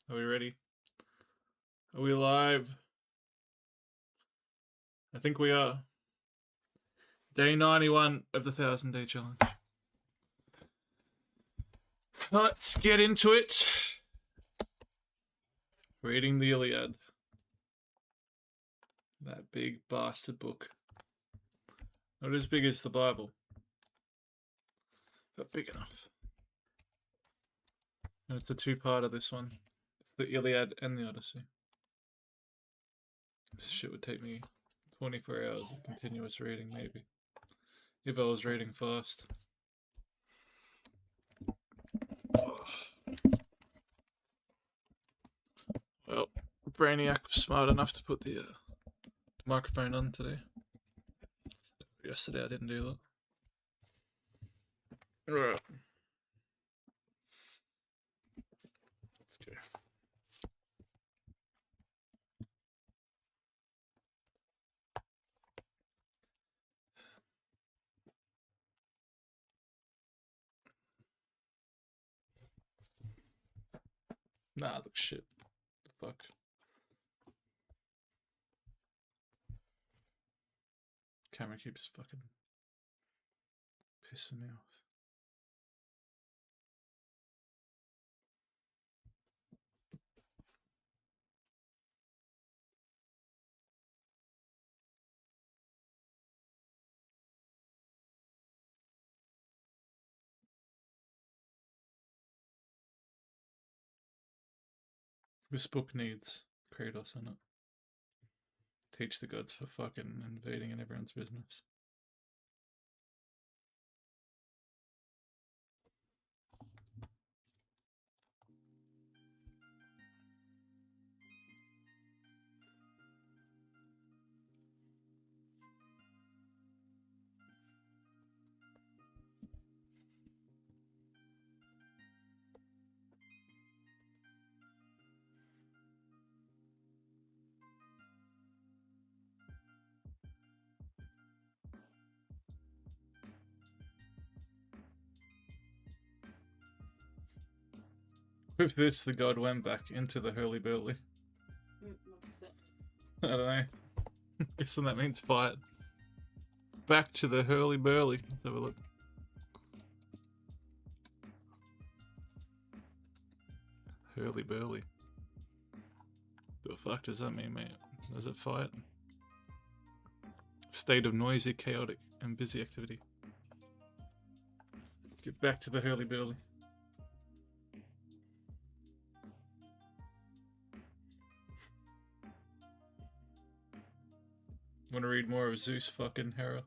Are we ready? Are we live? I think we are. Day 91 of the 1,000-day challenge. Let's get into it. Reading the Iliad. That big bastard book. Not as big as the Bible, but big enough. And it's a two-parter, this one. It's the Iliad and the Odyssey. This shit would take me 24 hours of continuous reading, maybe. If I was reading fast. Well, Brainiac was smart enough to put the microphone on today. Yesterday I didn't do that. Alright. Let's go. Nah, look shit. The fuck. Camera keeps fucking pissing me off. This book needs Kratos in it. Teach the gods for fucking invading in everyone's business. With this, the god went back into the hurly-burly. I don't know. Guessing that means fight. Back to the hurly-burly. Let's have a look. Hurly-burly. The fuck does that mean, mate? Does it fight? State of noisy, chaotic, and busy activity. Get back to the hurly-burly. Want to read more of Zeus fucking Hera?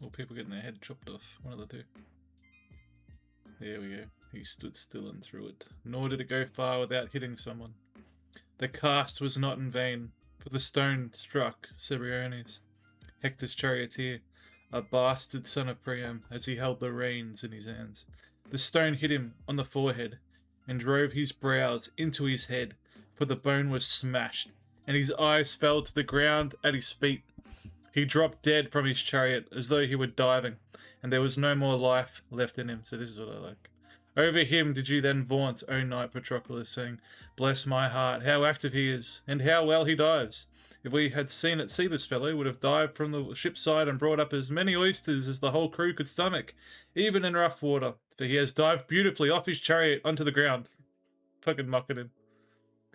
Or people getting their head chopped off? One of the two. There we go. He stood still and threw it. Nor did it go far without hitting someone. The cast was not in vain, for the stone struck Cebriones, Hector's charioteer, a bastard son of Priam, as he held the reins in his hands. The stone hit him on the forehead, and drove his brows into his head, for the bone was smashed, and his eyes fell to the ground at his feet. He dropped dead from his chariot, as though he were diving, and there was no more life left in him. So this is what I like. Over him did you then vaunt, O knight Patroclus, saying, bless my heart, how active he is, and how well he dives. If we had seen at sea, this fellow would have dived from the ship's side and brought up as many oysters as the whole crew could stomach, even in rough water, for he has dived beautifully off his chariot onto the ground. Fucking mocking him.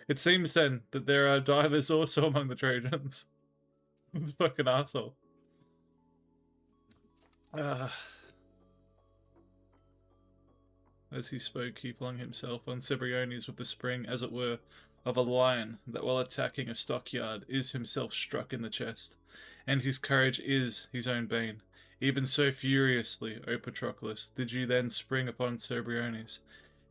It seems then that there are divers also among the Trojans. This fucking asshole. As he spoke, he flung himself on Cebriones with the spring, as it were, of a lion that while attacking a stockyard is himself struck in the chest, and his courage is his own bane. Even so furiously, O Patroclus, did you then spring upon Cebriones.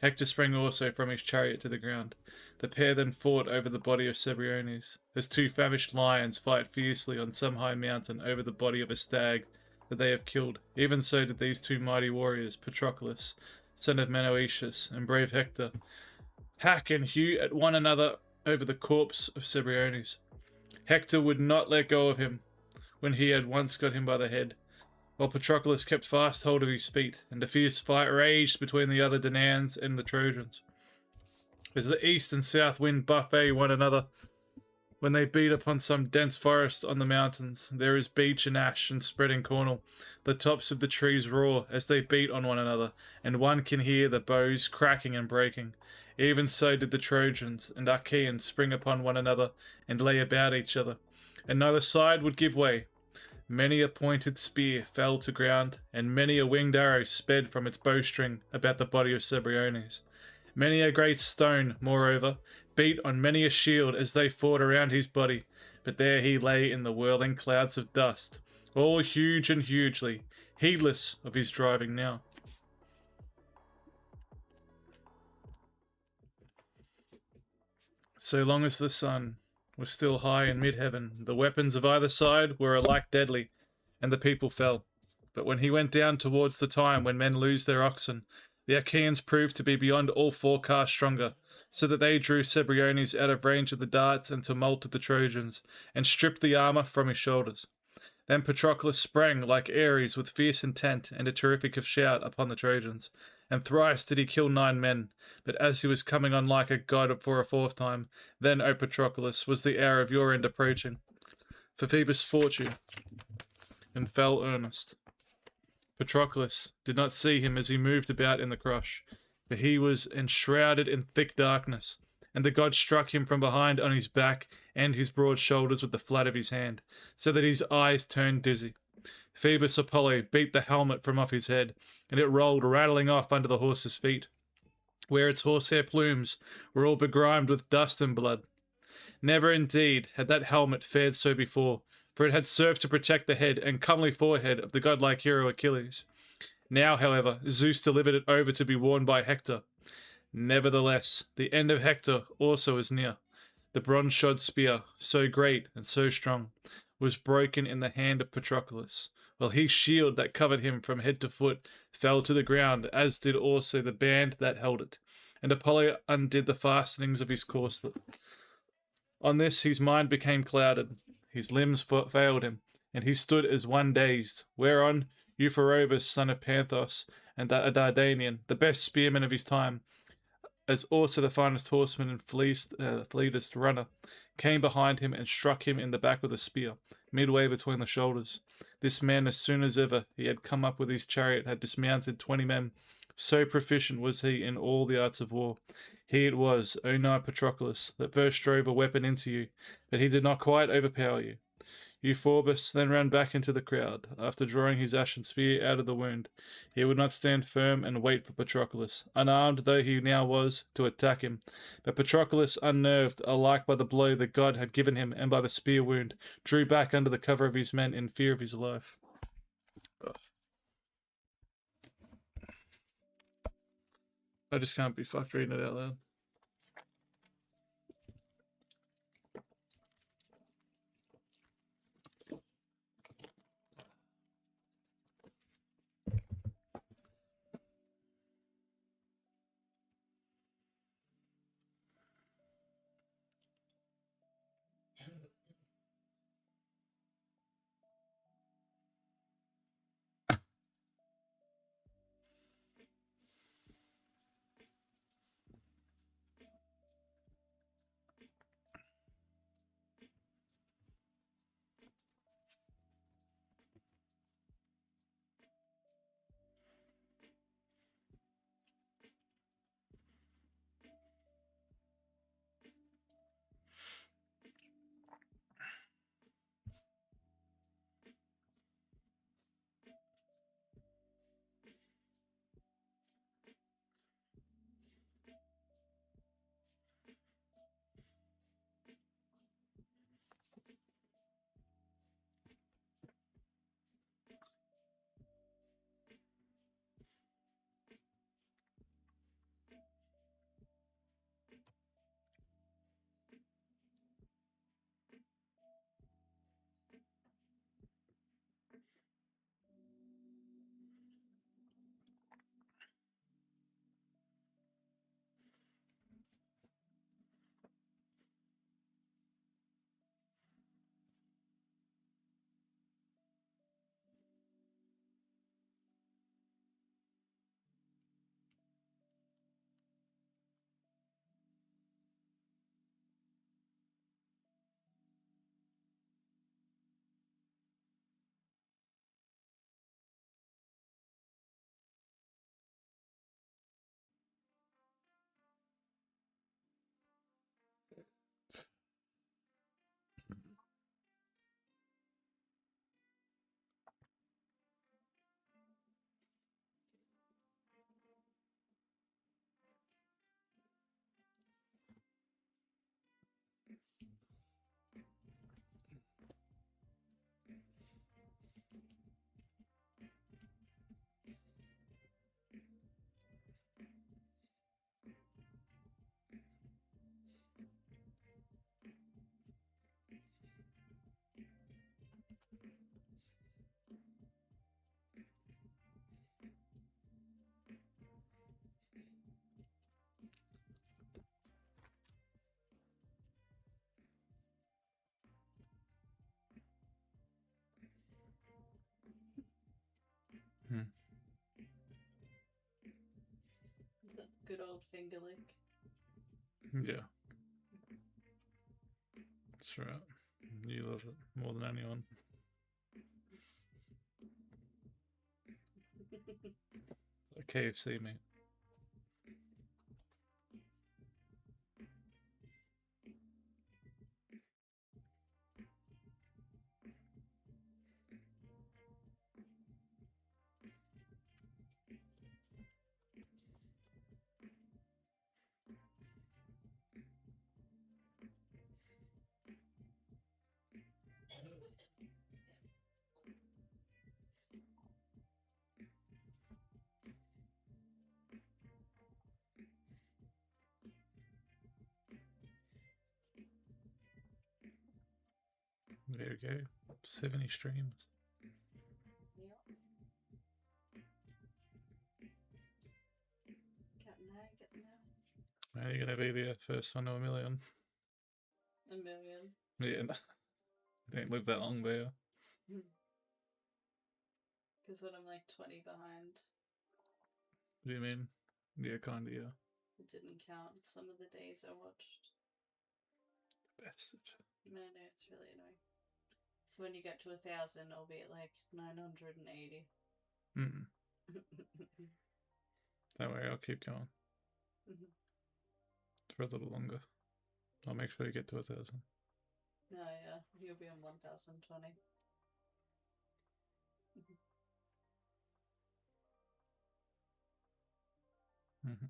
Hector sprang also from his chariot to the ground. The pair then fought over the body of Cebriones, as two famished lions fight fiercely on some high mountain over the body of a stag that they have killed. Even so did these two mighty warriors, Patroclus, son of Menoetius, and brave Hector, hack and hew at one another over the corpse of Cebriones. Hector would not let go of him when he had once got him by the head, while Patroclus kept fast hold of his feet, and a fierce fight raged between the other Danaans and the Trojans. As the east and south wind buffet one another, when they beat upon some dense forest on the mountains, there is beech and ash and spreading cornel. The tops of the trees roar as they beat on one another, and one can hear the bows cracking and breaking. Even so did the Trojans and Achaeans spring upon one another and lay about each other, and neither side would give way. Many a pointed spear fell to ground, and many a winged arrow sped from its bowstring about the body of Cebriones. Many a great stone, moreover, beat on many a shield as they fought around his body, but there he lay in the whirling clouds of dust, all huge and hugely, heedless of his driving now. So long as the sun was still high in mid-heaven, the weapons of either side were alike deadly, and the people fell. But when he went down towards the time when men lose their oxen, the Achaeans proved to be beyond all forecast stronger, so that they drew Cebriones out of range of the darts and tumult of the Trojans, and stripped the armour from his shoulders. Then Patroclus sprang like Ares with fierce intent and a terrific of shout upon the Trojans, and thrice did he kill 9 men, but as he was coming on like a god for a 4th time, then, O Patroclus, was the hour of your end approaching. For Phoebus fought you, in fell earnest. Patroclus did not see him as he moved about in the crush, for he was enshrouded in thick darkness, and the god struck him from behind on his back and his broad shoulders with the flat of his hand, so that his eyes turned dizzy. Phoebus Apollo beat the helmet from off his head, and it rolled rattling off under the horse's feet, where its horsehair plumes were all begrimed with dust and blood. Never indeed had that helmet fared so before, for it had served to protect the head and comely forehead of the godlike hero Achilles. Now, however, Zeus delivered it over to be worn by Hector. Nevertheless, the end of Hector also is near. The bronze-shod spear, so great and so strong, was broken in the hand of Patroclus, while his shield that covered him from head to foot fell to the ground, as did also the band that held it, and Apollo undid the fastenings of his corslet. On this his mind became clouded, his limbs failed him, and he stood as one dazed, whereon Euphorbus, son of Panthos, and a Dardanian, the best spearman of his time, as also the finest horseman and fleetest runner, came behind him and struck him in the back with a spear, midway between the shoulders. This man, as soon as ever he had come up with his chariot, had dismounted 20 men. So proficient was he in all the arts of war. He it was, O knight Patroclus, that first drove a weapon into you, but he did not quite overpower you. Euphorbus then ran back into the crowd, after drawing his ashen spear out of the wound. He would not stand firm and wait for Patroclus, unarmed though he now was, to attack him. But Patroclus, unnerved alike by the blow the god had given him and by the spear wound, drew back under the cover of his men in fear of his life. I just can't be fucked reading it out loud. Good old finger lick. Yeah. That's right. You love it more than anyone. Like KFC, mate. There we go. 70 streams. Yep. Getting there, getting there. Are you gonna be the first one to a million? A million. Yeah, no. You don't live that long, do you? Because when I'm like 20 behind, What do you mean? Yeah, kinda, yeah. it didn't count some of the days I watched. Bastard. No, it's really annoying. So when you get to 1,000, I'll be at like 980. Mm. Don't worry, I'll keep going. For a little longer. I'll make sure you get to 1,000. No, yeah, you'll be on 1,020. Mm-hmm.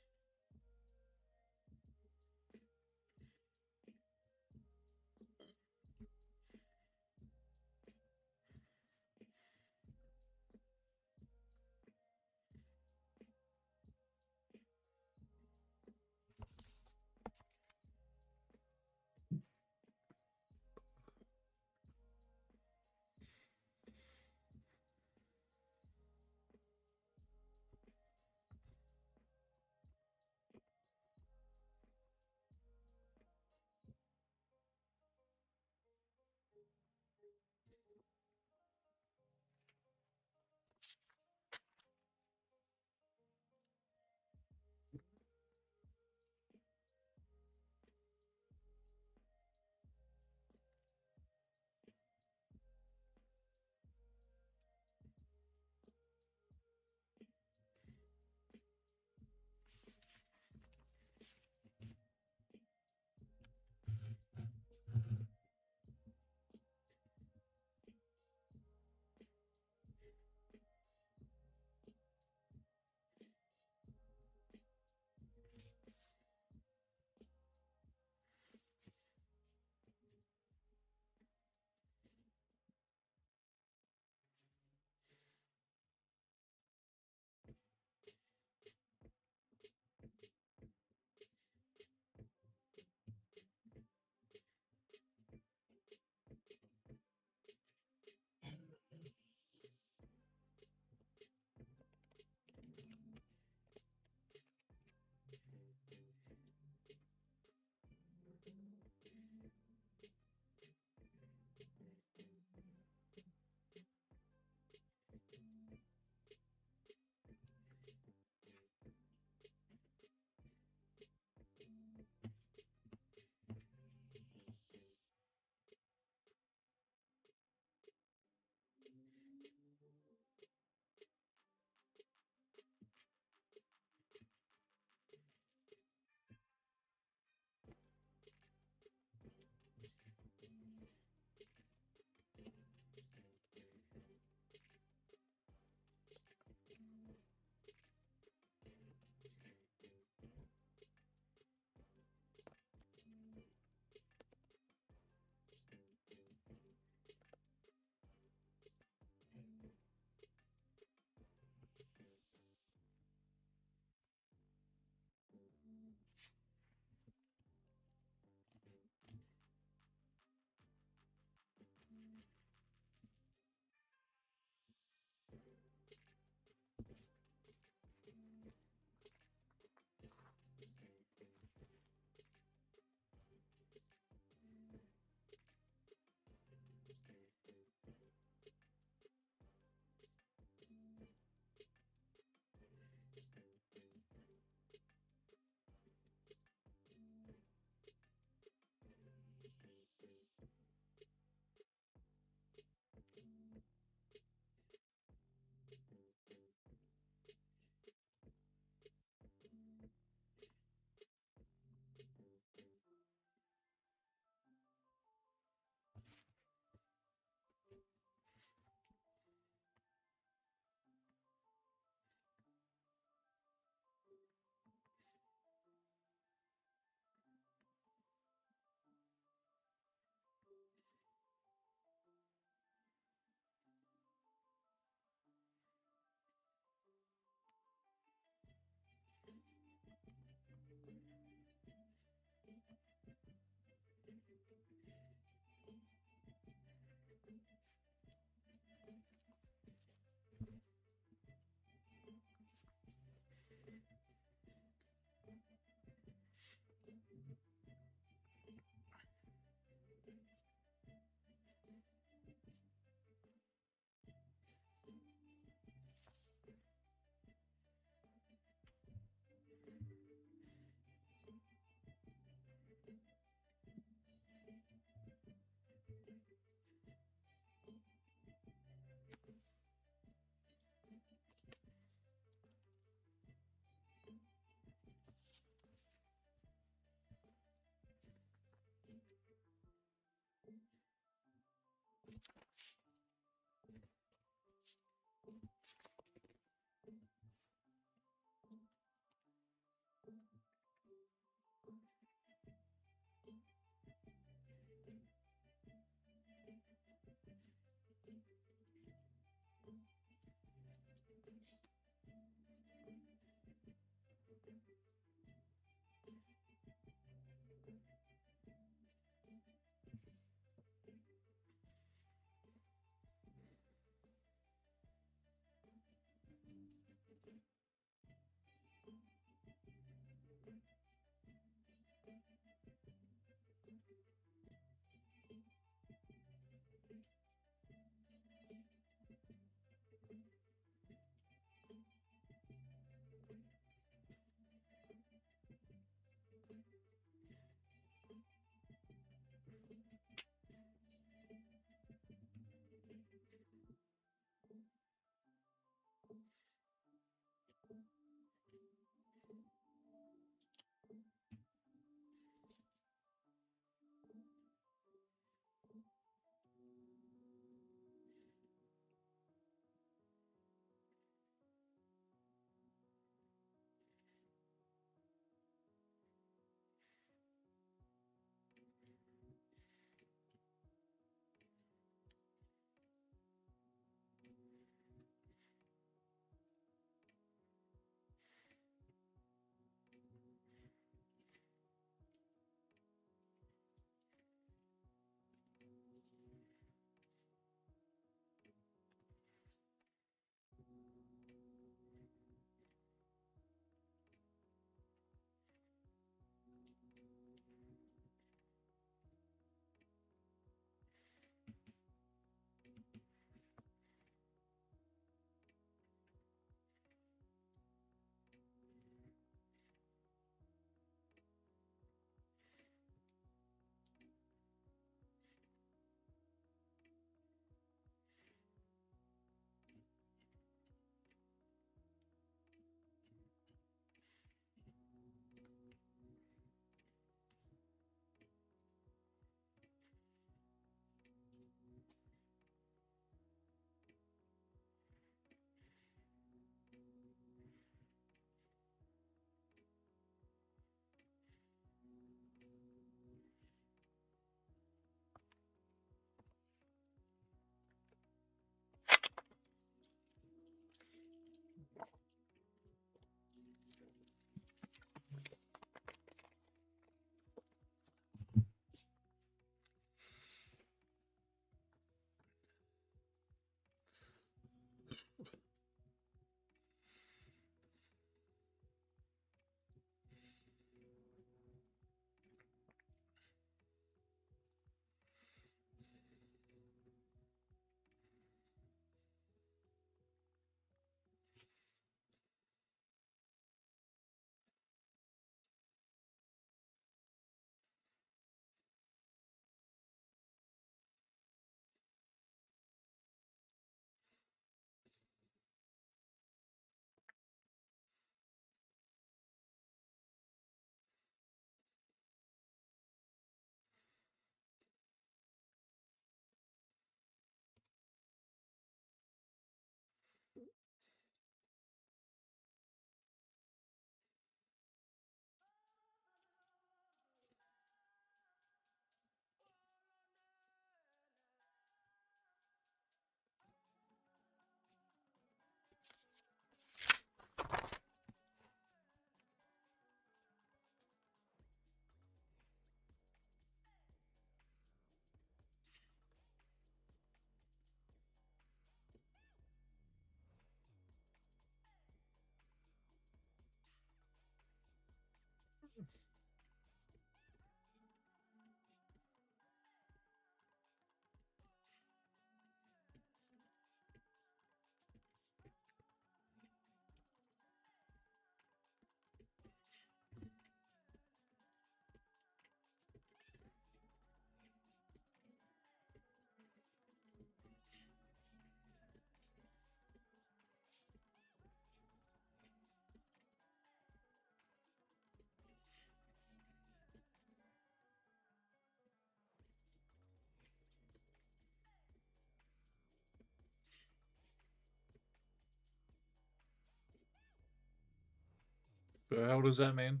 The hell does that mean?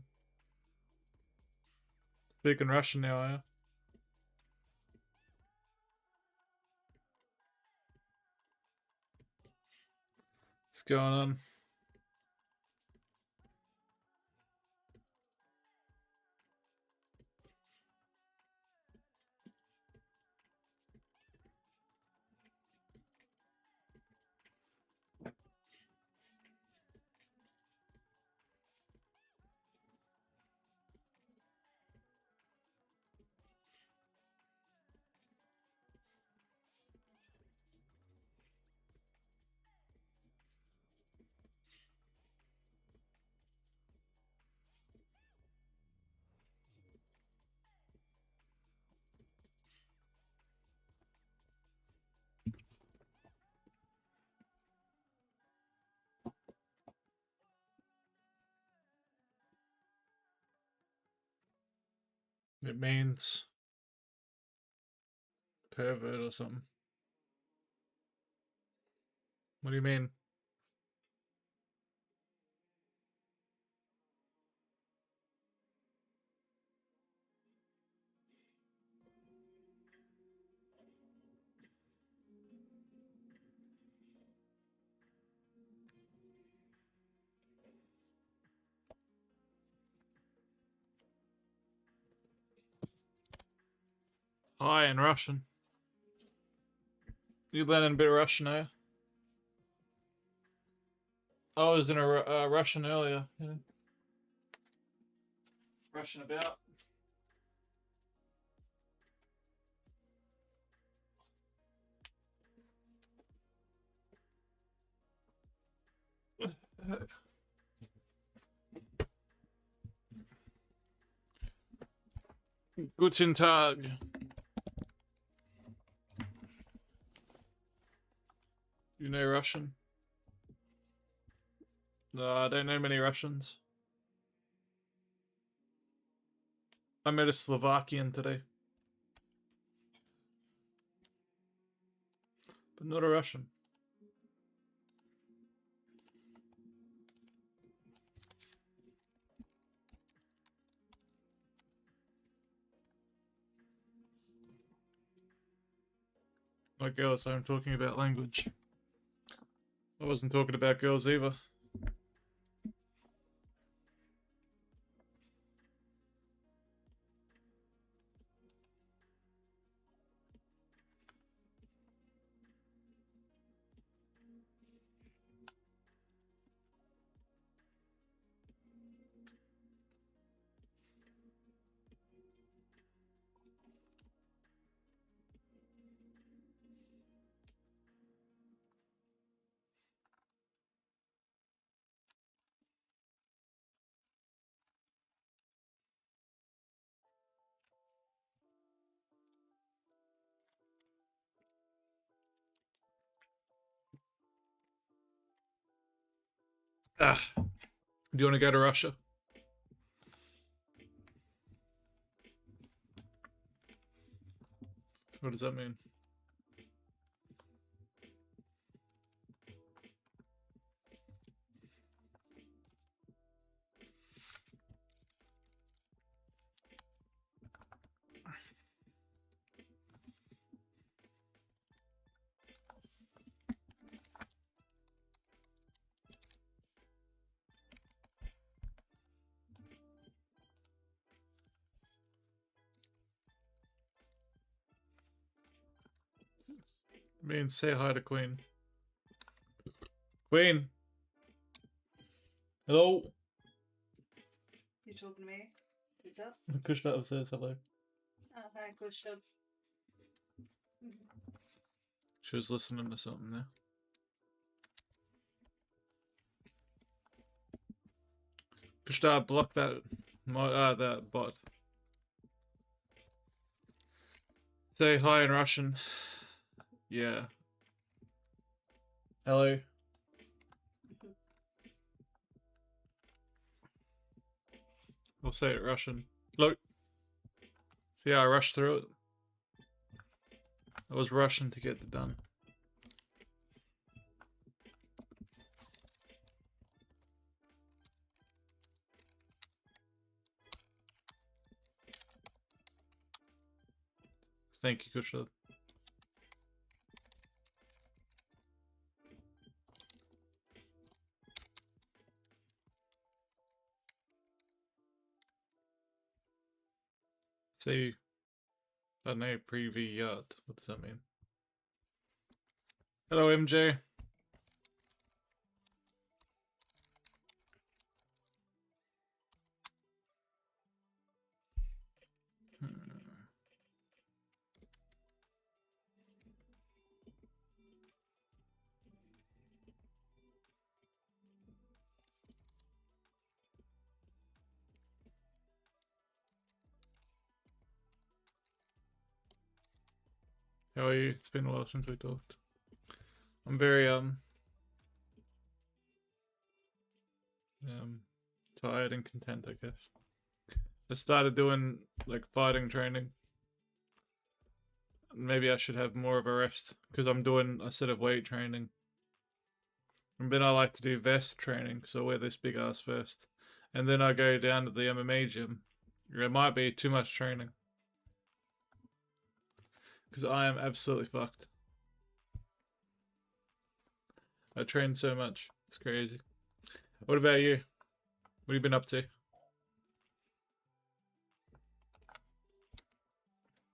Speaking Russian now, are you? What's going on? It means pervert or something. What do you mean? Hi in Russian. You learning a bit of Russian, eh? I was in a Russian earlier. Yeah. Russian about. Guten Tag. You know Russian? No, I don't know many Russians. I met a Slovakian today. But not a Russian. Not girls, I'm talking about language. I wasn't talking about girls either. Ah. Do you want to go to Russia? What does that mean? It means say hi to Queen. Queen! Hello? You talking to me? What's up? Kushtab says hello. Oh, hi, Kushab. She was listening to something there. Kushtab, block that that bot. Say hi in Russian. Yeah. Hello. I'll say it Russian. Look. See how I rushed through it? I was rushing to get it done. Thank you, Kushab. Say, I don't know, preview yard. What does that mean? Hello, MJ. How are you? It's been a while since we talked. I'm very tired and content, I guess. I started doing like fighting training. Maybe I should have more of a rest because I'm doing a set of weight training. And then I like to do vest training because I wear this big ass vest. And then I go down to the MMA gym. It might be too much training. Because I am absolutely fucked. I train so much. It's crazy. What about you? What have you been up to?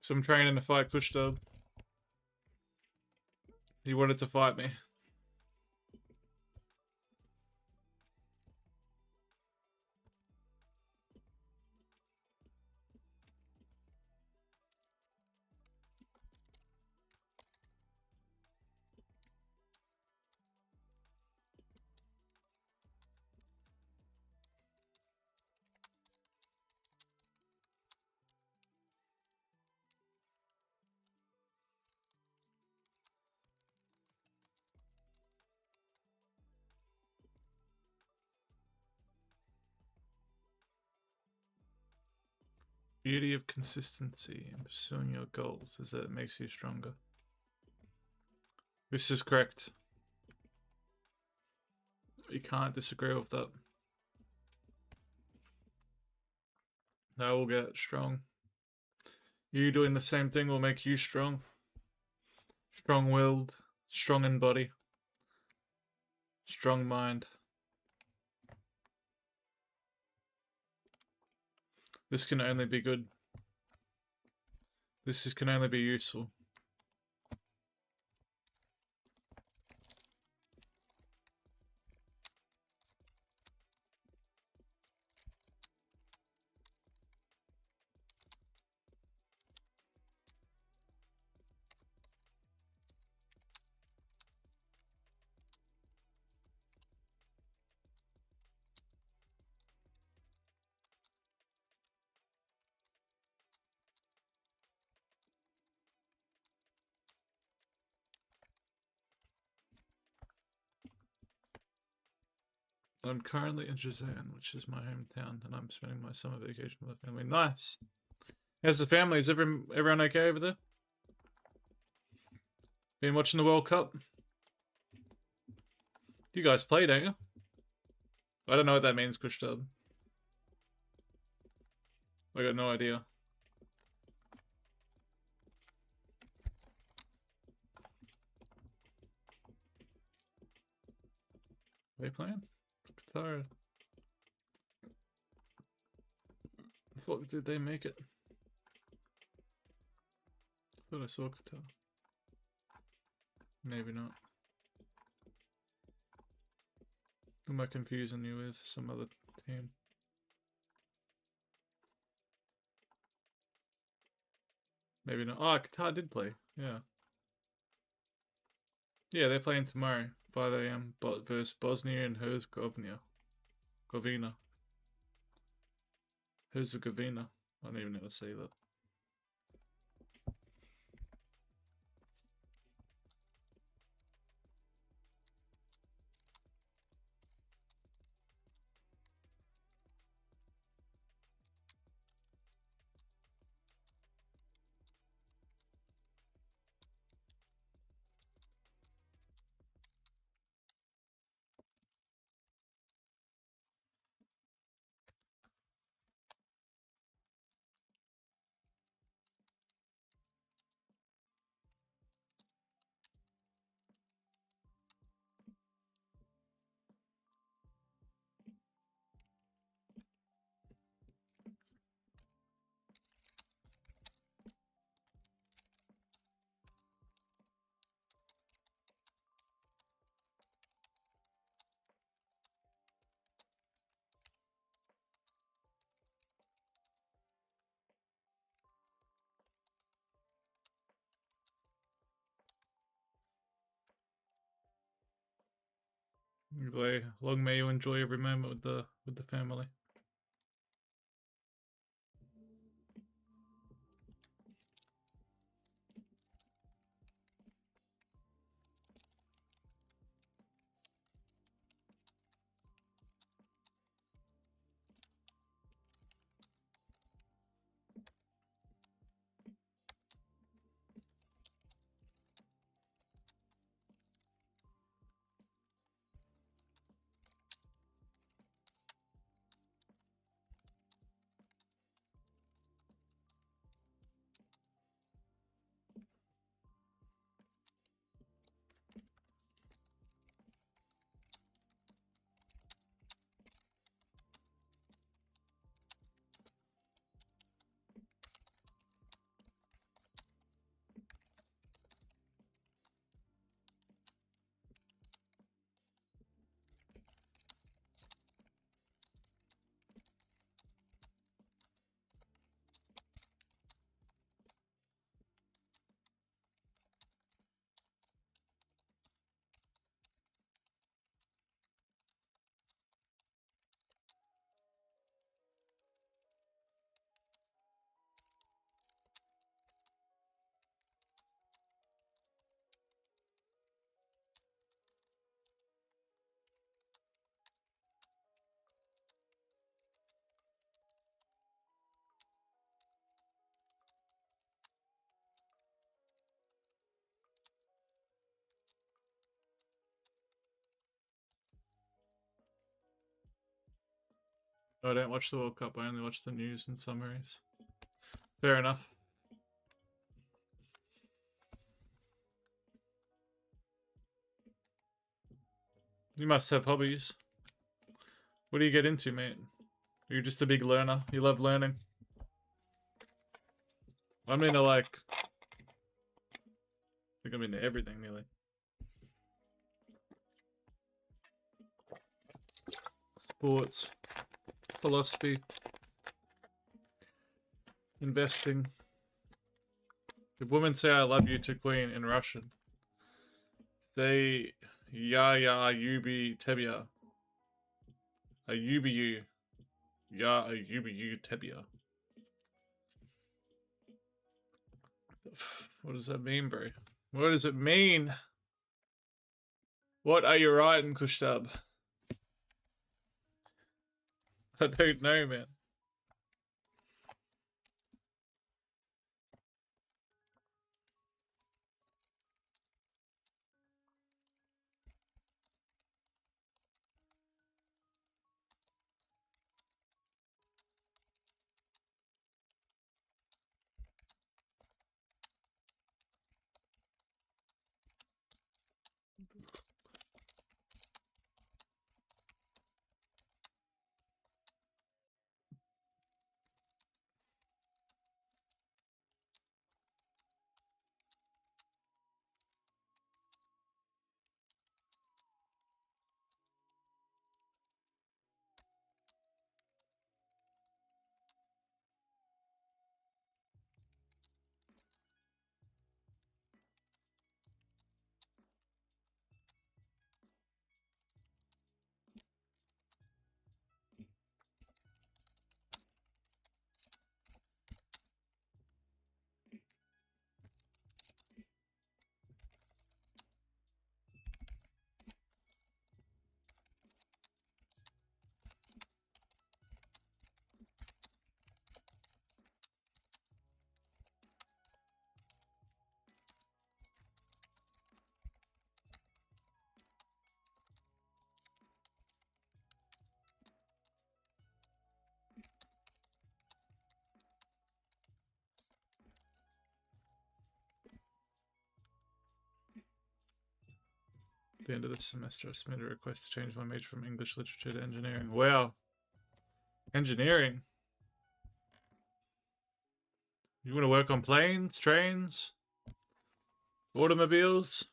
So I'm training to fight Kushtab. He wanted to fight me. Beauty of consistency in pursuing your goals is that it makes you stronger. This is correct. You can't disagree with that. I will get strong. You doing the same thing will make you strong. Strong-willed, strong in body, strong mind. This can only be good. This can only be useful. I'm currently in Jazan, which is my hometown, and I'm spending my summer vacation with my family. Nice. How's the family? Is everyone okay over there? Been watching the World Cup? You guys play, don't you? I don't know what that means, Kushtab. I got no idea. Are they playing? Qatar. Fuck, did they make it? I thought I saw Qatar. Maybe not. Who am I confusing you with? Some other team. Maybe not. Oh, Qatar did play. Yeah. Yeah, they're playing tomorrow, 5 a.m. versus Bosnia and Herzegovina. Govina. Herzegovina. I don't even know how to say that. Anyway, long may you enjoy every moment with the family. I don't watch the World Cup, I only watch the news and summaries. Fair enough. You must have hobbies. What do you get into, mate? You're just a big learner. You love learning. I'm into I think I'm into everything nearly. Sports, philosophy, investing. If women say I love you to Queen in Russian, say ya yubi tebia. A yubi you. Ya a yubi you tebia. What does that mean, bro? What does it mean? What are you writing, Kushtab? I don't know, man. the end of the semester, I submitted a request to change my major from English literature to engineering. Wow. Engineering? You want to work on planes, trains, automobiles?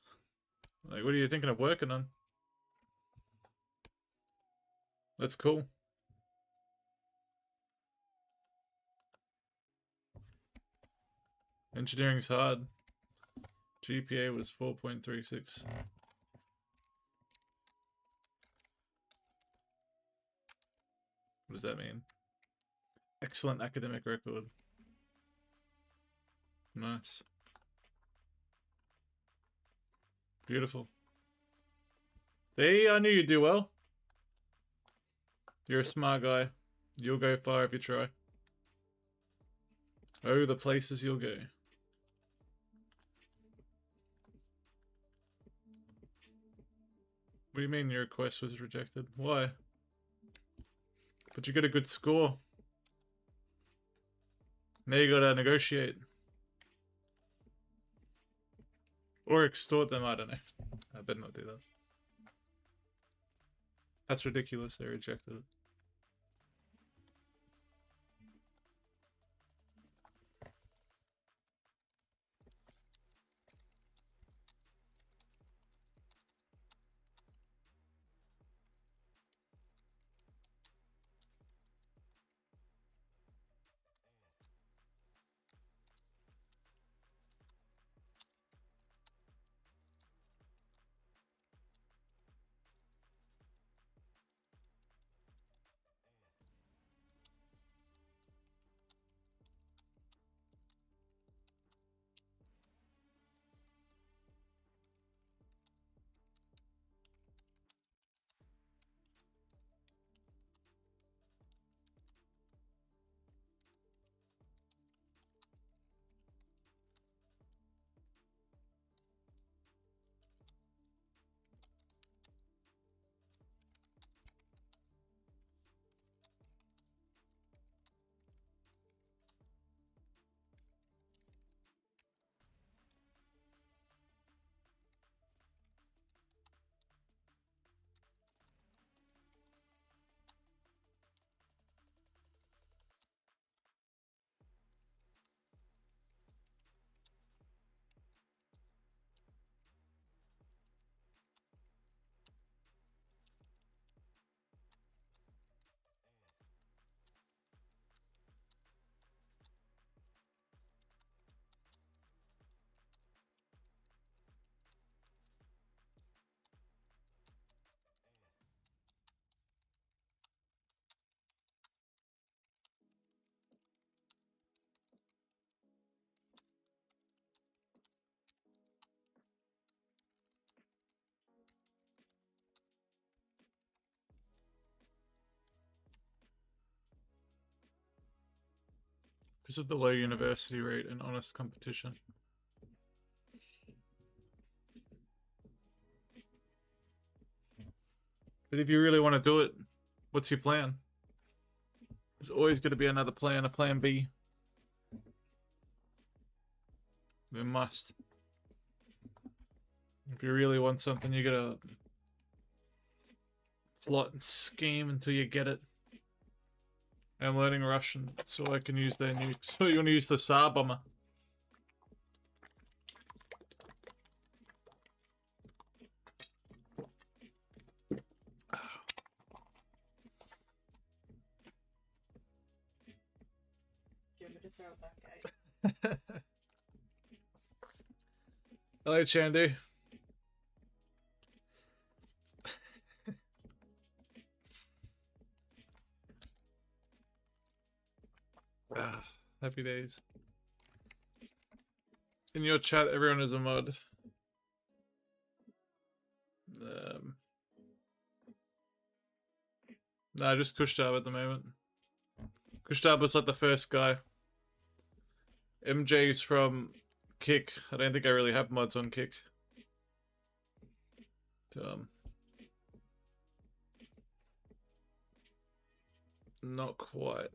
Like, what are you thinking of working on? That's cool. Engineering's hard. GPA was 4.36. What does that mean? Excellent academic record. Nice. Beautiful. See, I knew you'd do well. You're a smart guy. You'll go far if you try. Oh, the places you'll go. What do you mean your request was rejected? Why? But you get a good score. Now you gotta negotiate. Or extort them, I don't know. I better not do that. That's ridiculous, they rejected it. Because of the low university rate and honest competition. But if you really want to do it, what's your plan? There's always going to be another plan, a plan B. There must. If you really want something, you gotta plot and scheme until you get it. I'm learning Russian so I can use their nukes. So you want to use the Tsar bomber. Do you want me to throw it back at you? Hello, Chandu. Happy days. In your chat, everyone is a mod. Nah, just Kushtab at the moment. Kushtab was like the first guy. MJ's from Kick. I don't think I really have mods on Kick. Not quite.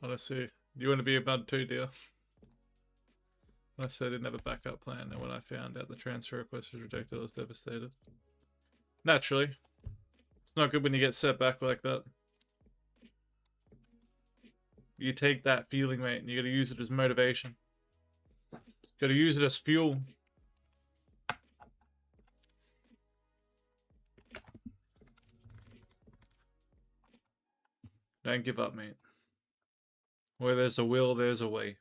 Honestly, do you want to be a mod too, dear? I said I didn't have a backup plan, and when I found out the transfer request was rejected, I was devastated. Naturally. It's not good when you get set back like that. You take that feeling, mate, and you gotta use it as motivation. Gotta use it as fuel. Don't give up, mate. Where there's a will, there's a way.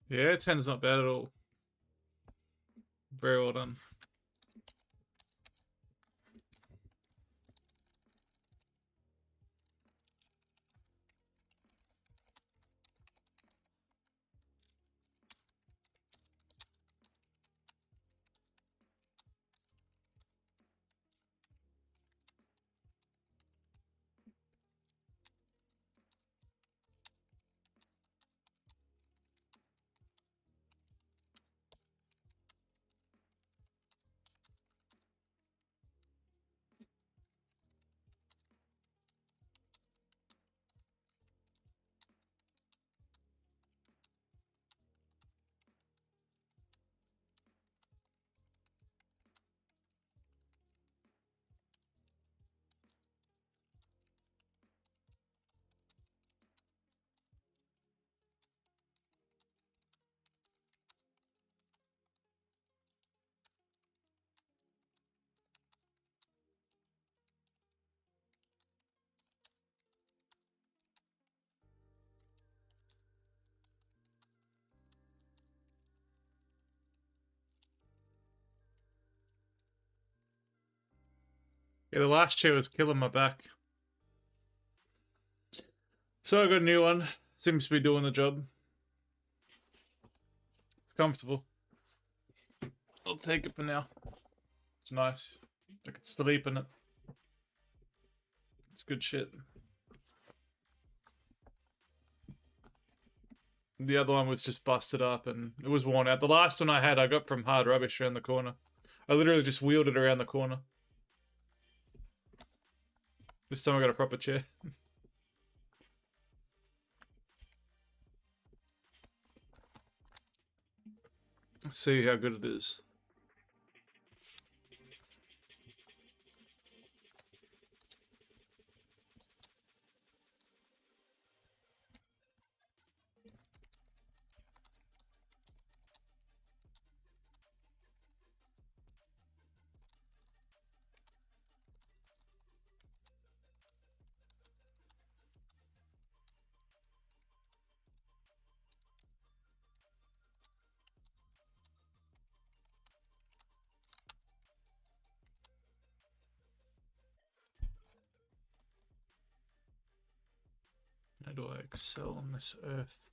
Yeah, 10's not bad at all. Very well done. Yeah, the last chair was killing my back. So I got a new one. Seems to be doing the job. It's comfortable. I'll take it for now. It's nice. I could sleep in it. It's good shit. The other one was just busted up and it was worn out. The last one I had, I got from Hard Rubbish around the corner. I literally just wheeled it around the corner. This time I got a proper chair. Let's see how good it is. How do I excel on this earth?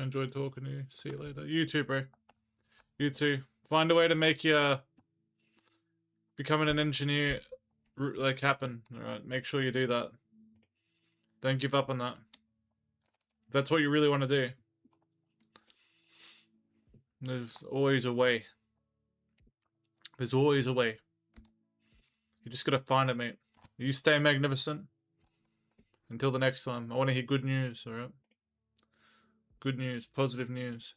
I enjoyed talking to you. See you later. You too, bro. You too. Find a way to make your becoming an engineer like happen. Alright, make sure you do that. Don't give up on that. If that's what you really want to do. There's always a way. There's always a way. You just gotta find it, mate. You stay magnificent. Until the next time. I want to hear good news, alright? Good news, positive news.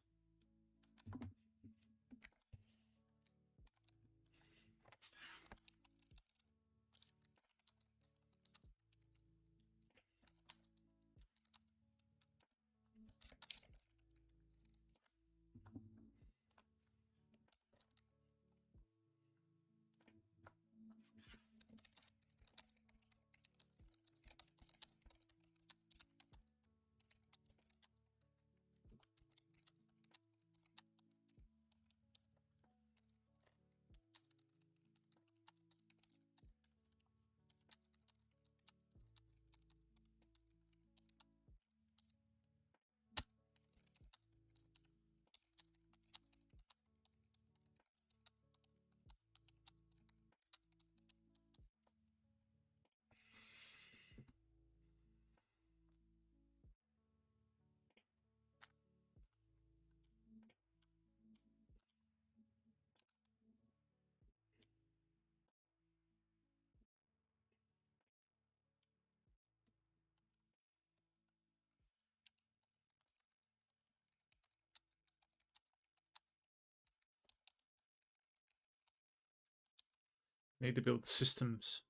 Need to build systems.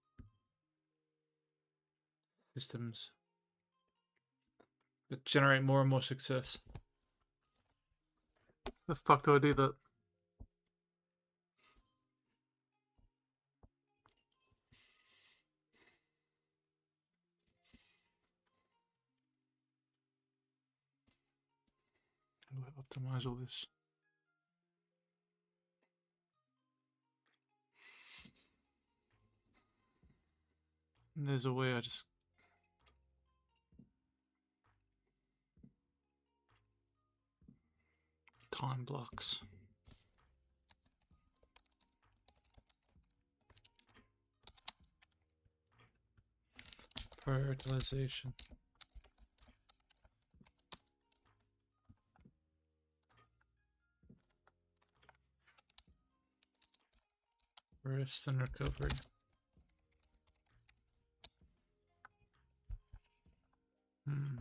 Systems that generate more and more success. The fuck do I do that? How do I optimize all this? And there's a way I just... Time blocks. Prioritization. Rest and recovery. Hmm.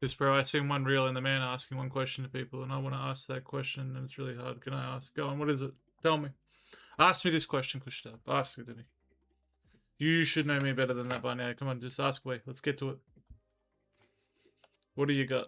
This, bro, I seen one reel and the man asking one question to people, and I want to ask that question, and it's really hard. Can I ask? Go on, what is it? Tell me. Ask me this question, Kushtab. Ask it to me. You should know me better than that by now. Come on, just ask away. Let's get to it. What do you got?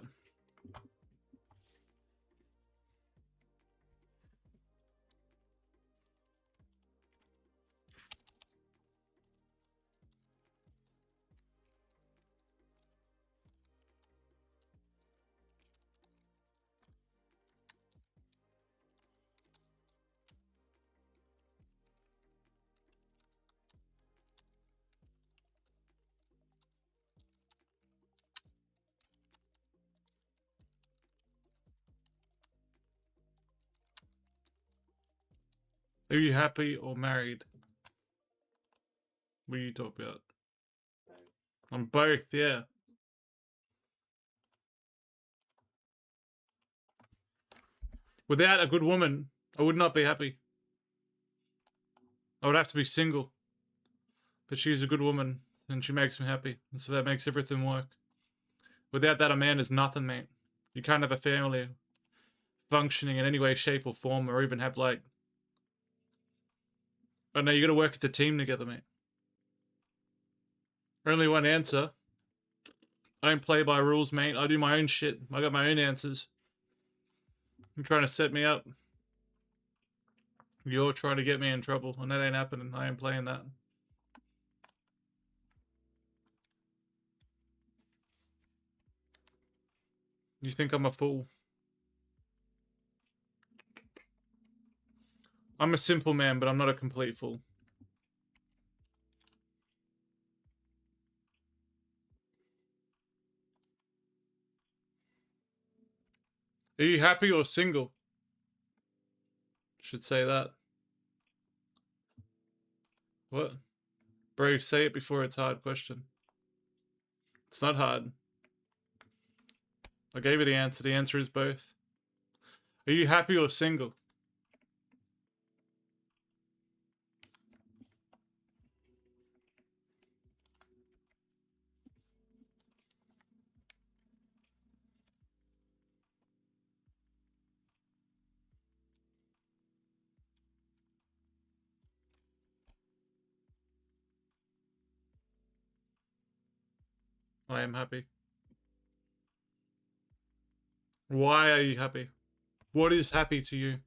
Are you happy or married? What are you talking about? I'm both, yeah. Without a good woman, I would not be happy. I would have to be single. But she's a good woman, and she makes me happy. And so that makes everything work. Without that, a man is nothing, mate. You can't have a family functioning in any way, shape, or form, or even have, like... I know, you gotta work as a team together, mate. Only one answer. I don't play by rules, mate. I do my own shit. I got my own answers. You're trying to set me up. You're trying to get me in trouble, and that ain't happening. I ain't playing that. You think I'm a fool? I'm a simple man, but I'm not a complete fool. Are you happy or single? Should say that. What? Bro, say it before it's a hard question. It's not hard. I gave you the answer. The answer is both. Are you happy or single? I am happy. Why are you happy? What is happy to you?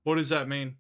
What does that mean?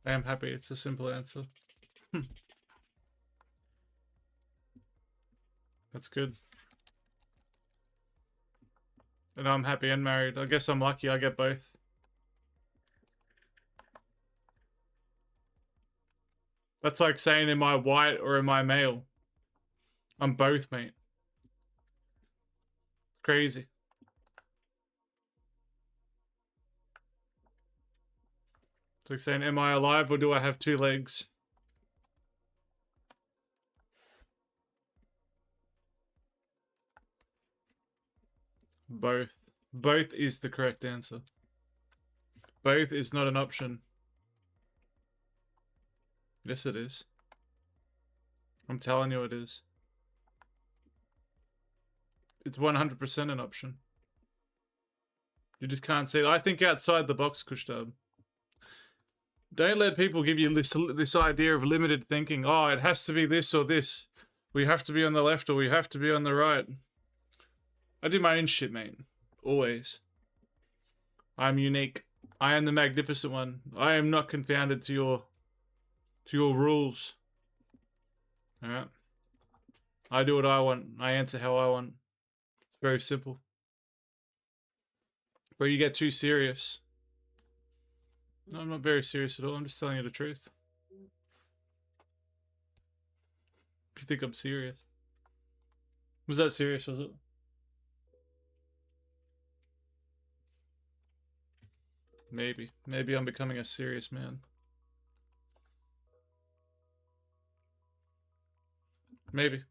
I am happy. It's a simple answer. That's good. And I'm happy and married. I guess I'm lucky I get both. That's like saying, am I white or am I male? I'm both, mate. Crazy. It's like saying, am I alive or do I have two legs? Both. Both is the correct answer. Both is not an option. Yes, it is. I'm telling you it is. It's 100% an option. You just can't see it. I think outside the box, Kushtab. Don't let people give you this idea of limited thinking. Oh, it has to be this or this. We have to be on the left or we have to be on the right. I do my own shit, mate. Always. I'm unique. I am the magnificent one. I am not confounded to your rules. Alright? I do what I want. I answer how I want. It's very simple. But you get too serious. No, I'm not very serious at all. I'm just telling you the truth. You think I'm serious? Was that serious, was it? Maybe. Maybe I'm becoming a serious man. Maybe.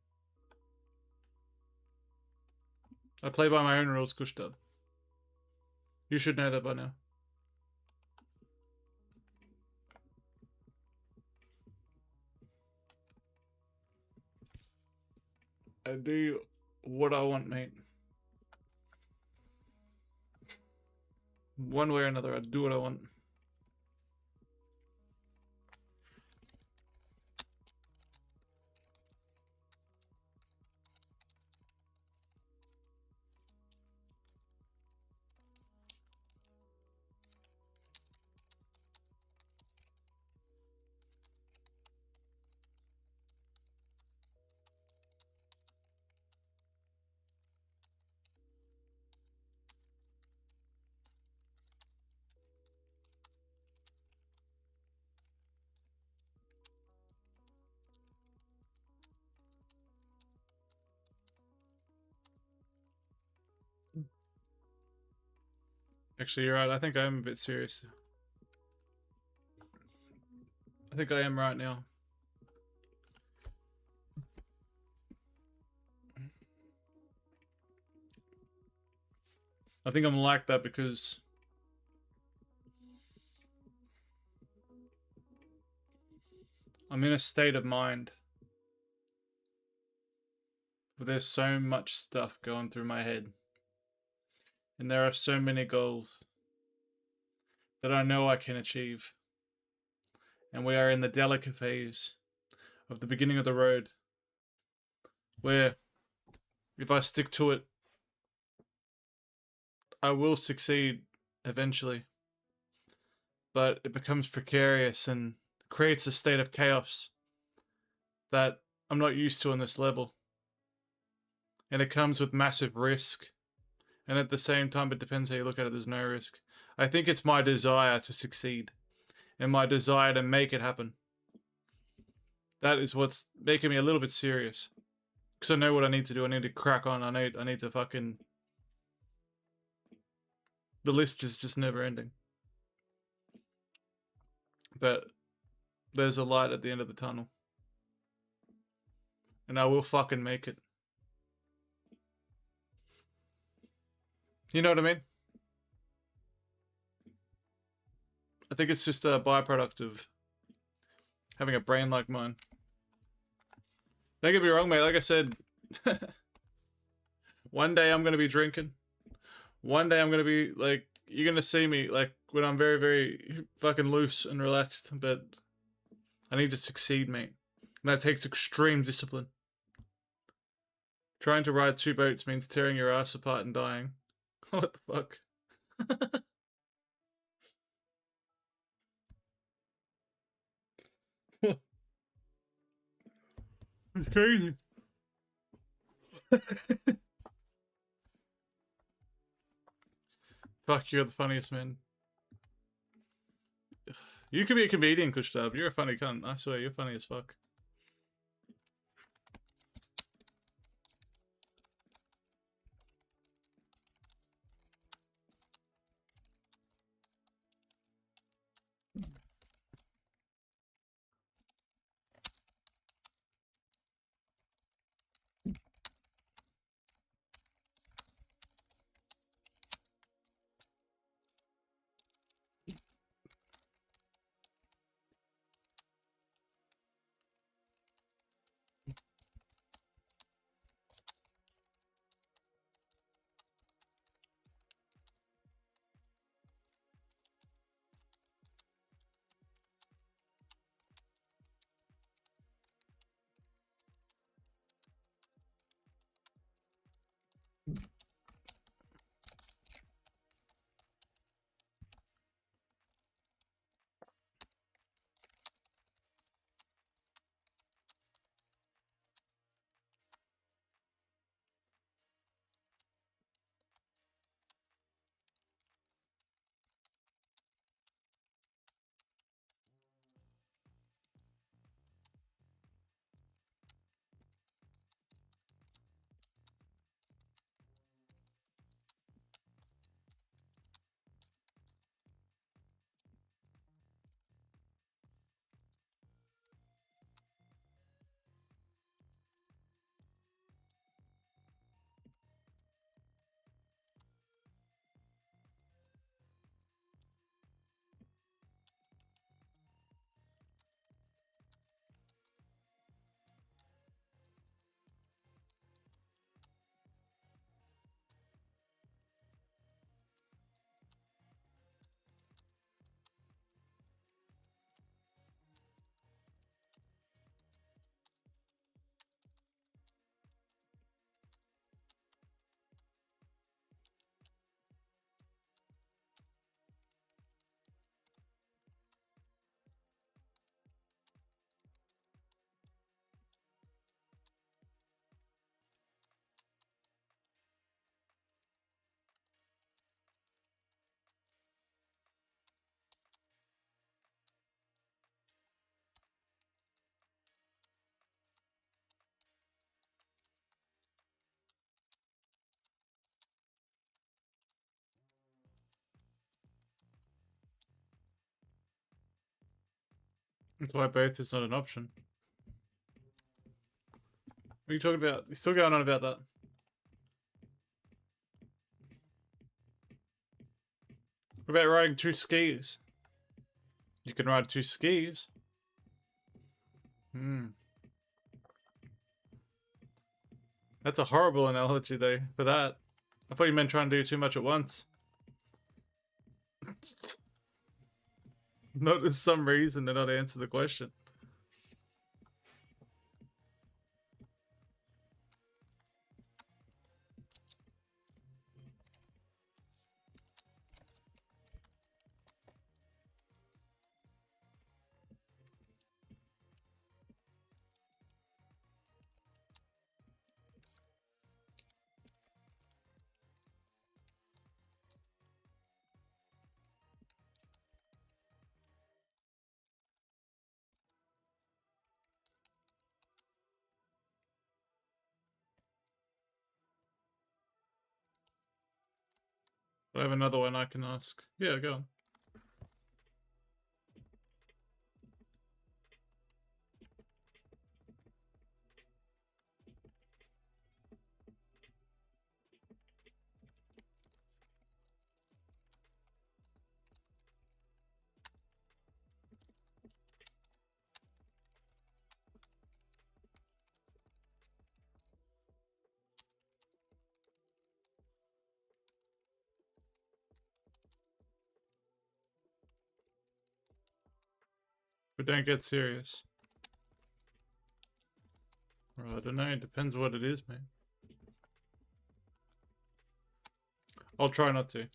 I play by my own rules, Kushtub. You should know that by now. I do what I want, mate. One way or another, I do what I want. Actually, you're right. I think I am a bit serious. I think I am right now. I think I'm like that because I'm in a state of mind where there's so much stuff going through my head. And there are so many goals that I know I can achieve. And we are in the delicate phase of the beginning of the road where if I stick to it, I will succeed eventually. But it becomes precarious and creates a state of chaos that I'm not used to on this level. And it comes with massive risk. And at the same time, it depends how you look at it, there's no risk. I think it's my desire to succeed and my desire to make it happen. That is what's making me a little bit serious. Because I know what I need to do. I need to crack on. I need to fucking... The list is just never ending. But there's a light at the end of the tunnel. And I will fucking make it. You know what I mean? I think it's just a byproduct of having a brain like mine. Don't get me wrong, mate. Like I said, one day I'm going to be drinking. One day I'm going to be, like, you're going to see me, like, when I'm very, very fucking loose and relaxed. But I need to succeed, mate. And that takes extreme discipline. Trying to ride two boats means tearing your ass apart and dying. What the fuck? It's crazy. Fuck, you're the funniest, man. You could be a comedian, Kushtab. You're a funny cunt. I swear, you're funny as fuck. That's why both is not an option. What are you talking about? You're still going on about that. What about riding 2 skis? You can ride 2 skis. That's a horrible analogy, though, for that. I thought you meant trying to do too much at once. Not for some reason to not answer the question. I have another one I can ask. Yeah, go on. But don't get serious. Well, I don't know. It depends what it is, man. I'll try not to.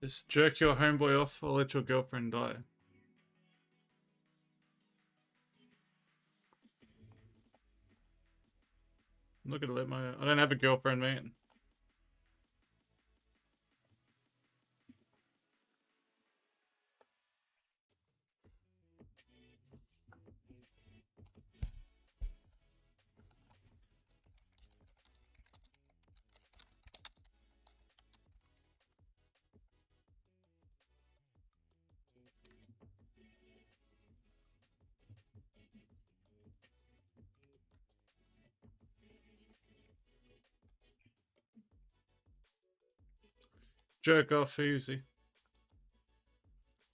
Just jerk your homeboy off or let your girlfriend die. I'm not gonna let my... I don't have a girlfriend, man. Jerk off easy.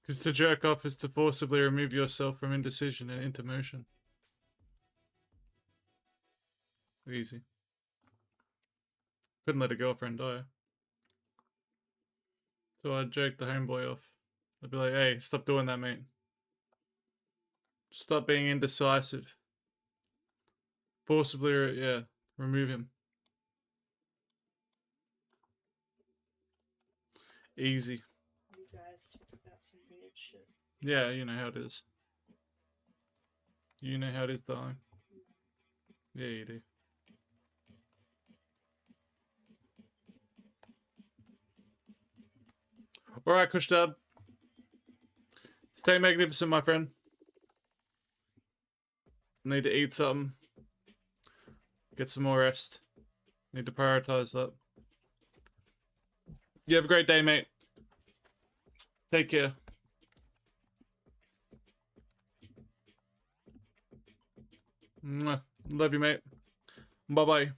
Because to jerk off is to forcibly remove yourself from indecision and into motion. Easy. Couldn't let a girlfriend die. So I'd jerk the homeboy off. I'd be like, hey, stop doing that, mate. Stop being indecisive. Forcibly, yeah, remove him. Easy. You guys talk about some weird shit. Yeah, you know how it is. You know how it is, darling. Yeah, you do. Alright, Kushdub. Stay magnificent, my friend. Need to eat something. Get some more rest. Need to prioritize that. You have a great day, mate. Take care. Mwah. Love you, mate. Bye-bye.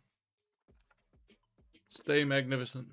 Stay magnificent.